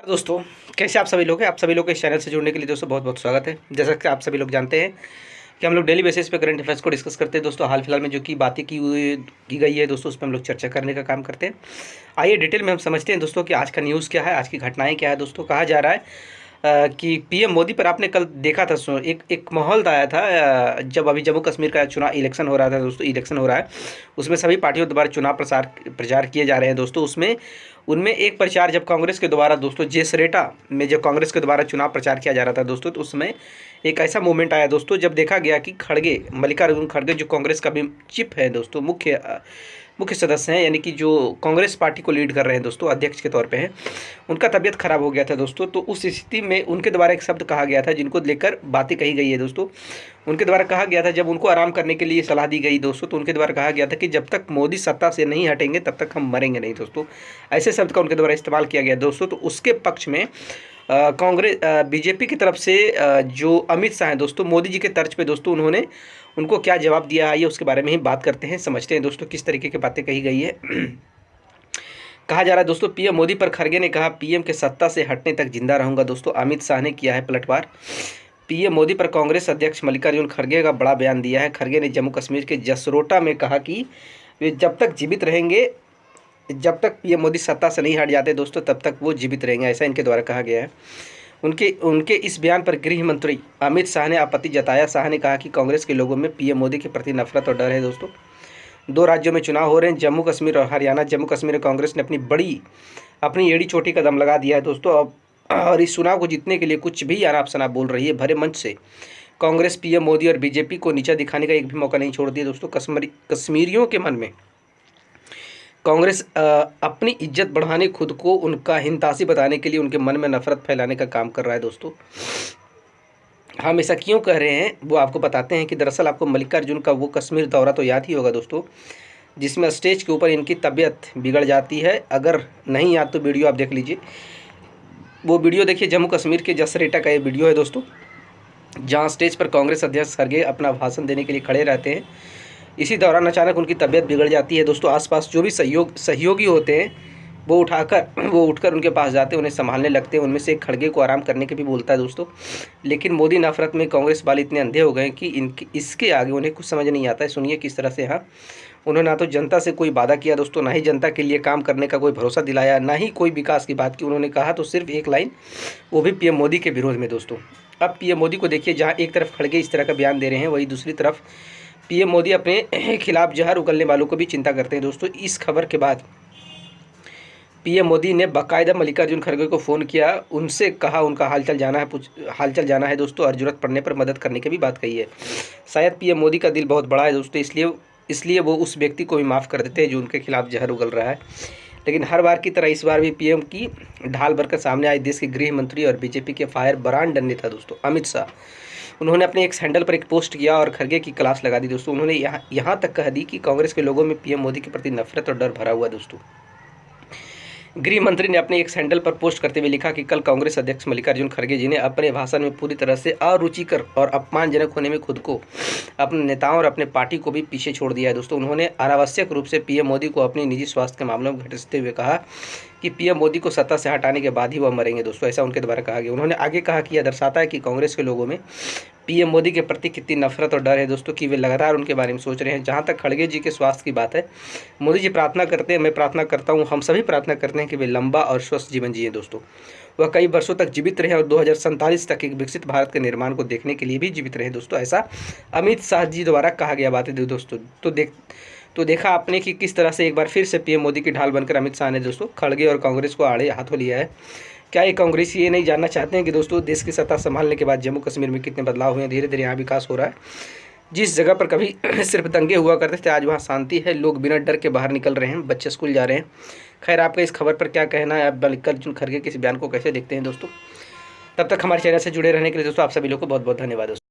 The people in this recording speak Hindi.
दोस्तों, कैसे आप सभी लोग हैं। आप सभी लोग को इस चैनल से जुड़ने के लिए दोस्तों बहुत बहुत स्वागत है। जैसा कि आप सभी लोग जानते हैं कि हम लोग डेली बेसिस पे करंट अफेयर्स को डिस्कस करते हैं दोस्तों। हाल फिलहाल में जो कि बातें की गई है दोस्तों, उस पर हम लोग चर्चा करने का काम करते हैं। आइए डिटेल में हम समझते हैं दोस्तों कि आज का न्यूज़ क्या है, आज की घटनाएं क्या है। दोस्तों कहा जा रहा है कि पीएम मोदी पर आपने कल देखा था, एक माहौल आया था जब अभी जम्मू कश्मीर का चुनाव इलेक्शन हो रहा था दोस्तों। इलेक्शन हो रहा है, उसमें सभी पार्टियों द्वारा चुनाव प्रचार किए जा रहे हैं दोस्तों। उसमें उनमें एक प्रचार जब कांग्रेस के द्वारा दोस्तों जेसरेटा में जब कांग्रेस के द्वारा चुनाव प्रचार किया जा रहा था दोस्तों, तो उसमें एक ऐसा मोमेंट आया दोस्तों जब देखा गया कि मल्लिकार्जुन खड़गे जो कांग्रेस का भी चिप है दोस्तों, मुख्य सदस्य हैं, यानी कि जो कांग्रेस पार्टी को लीड कर रहे हैं दोस्तों, अध्यक्ष के तौर पे हैं, उनका तबीयत खराब हो गया था दोस्तों। तो उस स्थिति में उनके द्वारा एक शब्द कहा गया था जिनको लेकर बातें कही गई है दोस्तों। उनके द्वारा कहा गया था, जब उनको आराम करने के लिए सलाह दी गई दोस्तों, तो उनके द्वारा कहा गया था कि जब तक मोदी सत्ता से नहीं हटेंगे तब तक हम मरेंगे नहीं दोस्तों। ऐसे शब्द का उनके द्वारा इस्तेमाल किया गया दोस्तों। तो उसके पक्ष में कांग्रेस बीजेपी की तरफ से जो अमित शाह हैं दोस्तों, मोदी जी के तर्ज पे दोस्तों, उन्होंने उनको क्या जवाब दिया, आइए उसके बारे में ही बात करते हैं, समझते हैं दोस्तों किस तरीके की बातें कही गई है। कहा जा रहा है दोस्तों, पीएम मोदी पर खड़गे ने कहा, पीएम के सत्ता से हटने तक जिंदा रहूंगा दोस्तों। अमित शाह ने किया है पलटवार। पीएम मोदी पर कांग्रेस अध्यक्ष मल्लिकार्जुन खड़गे का बड़ा बयान दिया है। खड़गे ने जम्मू कश्मीर के जसरोटा में कहा कि वे जब तक जीवित रहेंगे, जब तक पीएम मोदी सत्ता से नहीं हट जाते दोस्तों, तब तक वो जीवित रहेंगे, ऐसा इनके द्वारा कहा गया है। उनके इस बयान पर गृह मंत्री अमित शाह ने आपत्ति जताया। शाह ने कहा कि कांग्रेस के लोगों में पीएम मोदी के प्रति नफरत और डर है दोस्तों। दो राज्यों में चुनाव हो रहे हैं, जम्मू कश्मीर और हरियाणा। जम्मू कश्मीर में कांग्रेस ने अपनी एड़ी चोटी का दम लगा दिया है दोस्तों। और इस चुनाव को जीतने के लिए कुछ भी अनाप शनाप बोल रही है। भरे मंच से कांग्रेस पीएम मोदी और बीजेपी को नीचा दिखाने का एक भी मौका नहीं छोड़ दिया दोस्तों। कश्मीरियों के मन में कांग्रेस अपनी इज्जत बढ़ाने, खुद को उनका हिंतासी बताने के लिए उनके मन में नफरत फैलाने का काम कर रहा है दोस्तों। हम ऐसा क्यों कह रहे हैं वो आपको बताते हैं कि दरअसल आपको मल्लिकार्जुन का वो कश्मीर दौरा तो याद ही होगा दोस्तों, जिसमें स्टेज के ऊपर इनकी तबीयत बिगड़ जाती है। अगर नहीं याद तो वीडियो आप देख लीजिए, वो वीडियो देखिए। जम्मू कश्मीर के जसरेटा का ये वीडियो है दोस्तों, जहाँ स्टेज पर कांग्रेस अध्यक्ष खड़गे अपना भाषण देने के लिए खड़े रहते हैं। इसी दौरान अचानक उनकी तबीयत बिगड़ जाती है दोस्तों। आसपास जो भी सहयोगी होते हैं वो उठकर उनके पास जाते हैं, उन्हें संभालने लगते हैं। उनमें से एक खड़गे को आराम करने के भी बोलता है दोस्तों। लेकिन मोदी नफरत में कांग्रेस वाले इतने अंधे हो गए कि इसके आगे उन्हें कुछ समझ नहीं आता है। सुनिए किस तरह से यहाँ उन्होंने ना तो जनता से कोई वादा किया दोस्तों, ना ही जनता के लिए काम करने का कोई भरोसा दिलाया, ना ही कोई विकास की बात की। उन्होंने कहा तो सिर्फ एक लाइन, वो भी पीएम मोदी के विरोध में दोस्तों। अब पीएम मोदी को देखिए, जहाँ एक तरफ खड़गे इस तरह का बयान दे रहे हैं, वही दूसरी तरफ पीएम मोदी अपने खिलाफ जहर उगलने वालों को भी चिंता करते हैं दोस्तों। इस खबर के बाद पीएम मोदी ने बाकायदा मल्लिकार्जुन खड़गे को फ़ोन किया, उनसे कहा उनका हालचाल जाना है दोस्तों, और ज़रूरत पड़ने पर मदद करने की भी बात कही है। शायद पीएम मोदी का दिल बहुत बड़ा है दोस्तों, इसलिए वो उस व्यक्ति को भी माफ़ कर देते हैं जो उनके खिलाफ जहर उगल रहा है। लेकिन हर बार की तरह इस बार भी पीएम की ढाल भरकर सामने आए देश के गृह मंत्री और बीजेपी के फायर ब्रांड नेता दोस्तों अमित शाह। उन्होंने अपने एक हैंडल पर एक पोस्ट किया और खड़गे की क्लास लगा दी दोस्तों। उन्होंने यहाँ तक कह दी कि कांग्रेस के लोगों में पीएम मोदी के प्रति नफरत और डर भरा हुआ दोस्तों। गृह मंत्री ने अपने एक सैंडल पर पोस्ट करते हुए लिखा कि कल कांग्रेस अध्यक्ष मल्लिकार्जुन खड़गे जी ने अपने भाषण में पूरी तरह से अरुचिकर और अपमानजनक होने में खुद को, अपने नेताओं और अपने पार्टी को भी पीछे छोड़ दिया है दोस्तों। उन्होंने अनावश्यक रूप से पीएम मोदी को अपनी निजी स्वास्थ्य के मामलों में घसीटते हुए कहा कि पीएम मोदी को सत्ता से हटाने के बाद ही वह मरेंगे दोस्तों, ऐसा उनके द्वारा कहा गया। उन्होंने आगे कहा कि यह दर्शाता है कि कांग्रेस के लोगों में पीएम मोदी के प्रति कितनी नफरत और डर है दोस्तों, कि वे लगातार उनके बारे में सोच रहे हैं। जहां तक खड़गे जी के स्वास्थ्य की बात है, मोदी जी प्रार्थना करते हैं, मैं प्रार्थना करता हूं, हम सभी प्रार्थना करते हैं कि वे लंबा और स्वस्थ जीवन जिए दोस्तों। वह कई वर्षों तक जीवित रहे और 2047 तक एक विकसित भारत के निर्माण को देखने के लिए भी जीवित रहे दोस्तों, ऐसा अमित शाह जी द्वारा कहा गया बात है दोस्तों। तो देखा आपने कि किस तरह से एक बार फिर से पीएम मोदी की ढाल बनकर अमित शाह ने दोस्तों खड़गे और कांग्रेस को आड़े हाथों लिया है। क्या ये कांग्रेस ये नहीं जानना चाहते हैं कि दोस्तों देश की सत्ता संभालने के बाद जम्मू कश्मीर में कितने बदलाव हुए हैं, धीरे धीरे यहाँ विकास हो रहा है। जिस जगह पर कभी सिर्फ दंगे हुआ करते थे, आज वहाँ शांति है, लोग बिना डर के बाहर निकल रहे हैं, बच्चे स्कूल जा रहे हैं। खैर, आपका इस खबर पर क्या कहना है, आप मल्लिकार्जुन खड़गे के इस बयान को कैसे देखते हैं दोस्तों। तब तक हमारे चैनल से जुड़े रहने के लिए दोस्तों आप सभी लोग को बहुत बहुत धन्यवाद दोस्तों।